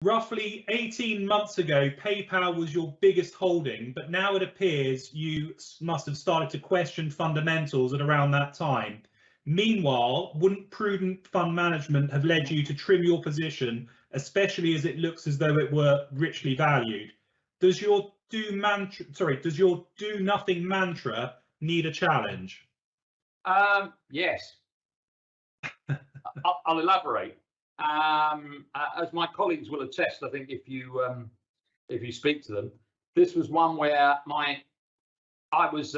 Roughly 18 months ago, PayPal was your biggest holding, but now it appears you must have started to question fundamentals at around that time. Meanwhile, wouldn't prudent fund management have led you to trim your position, especially as it looks as though it were richly valued? Does your do nothing mantra need a challenge? Yes. I'll elaborate. As my colleagues will attest, I think if you speak to them, this was one where I was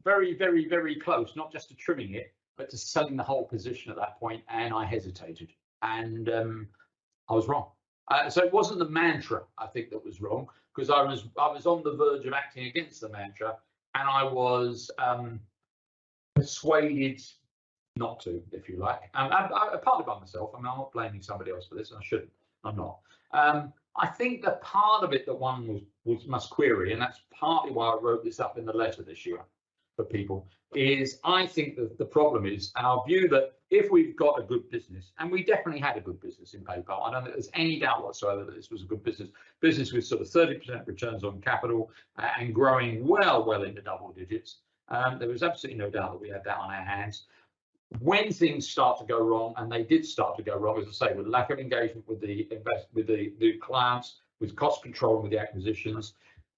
very, very, very close, not just to trimming it, but to selling the whole position at that point, and I hesitated, and I was wrong. So it wasn't the mantra, I think, that was wrong, because I was on the verge of acting against the mantra, and I was persuaded not to, if you like. Partly by myself. I mean, I'm not blaming somebody else for this, and I shouldn't. I'm not. I think that part of it that one must query, and that's partly why I wrote this up in the letter this year for people, is I think that the problem is our view that if we've got a good business, and we definitely had a good business in PayPal, I don't think there's any doubt whatsoever that this was a good business with sort of 30% returns on capital and growing well into double digits. There was absolutely no doubt that we had that on our hands. When things start to go wrong, and they did start to go wrong, as I say, with lack of engagement with the clients, with cost control, and with the acquisitions,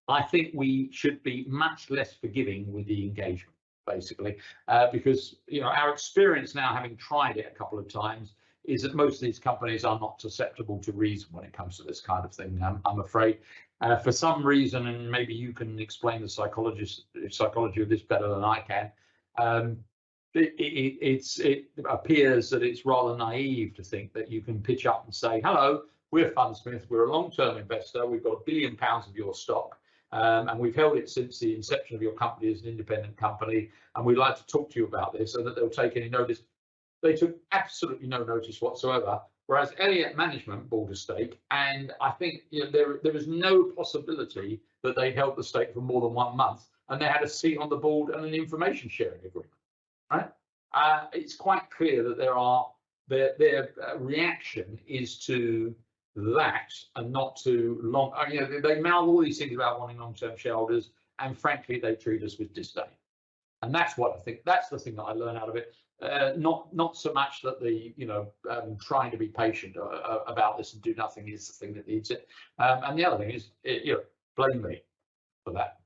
I think we should be much less forgiving with the engagement, basically, because our experience now, having tried it a couple of times, is that most of these companies are not susceptible to reason when it comes to this kind of thing. I'm afraid, for some reason, and maybe you can explain the psychology of this better than I can. It appears that it's rather naive to think that you can pitch up and say, hello, we're Fundsmith, we're a long-term investor, we've got £1 billion of your stock, and we've held it since the inception of your company as an independent company, and we'd like to talk to you about this, so that they'll take any notice. They took absolutely no notice whatsoever, whereas Elliott Management bought a stake, and I think there is no possibility that they held the stake for more than 1 month, and they had a seat on the board and an information sharing agreement. Right? It's quite clear that their reaction is to that and not to long. They mouth all these things about wanting long-term shareholders, and frankly, they treat us with disdain. And that's what I think. That's the thing that I learn out of it. Not so much that the trying to be patient about this and do nothing is the thing that needs it. And the other thing is, blame me for that.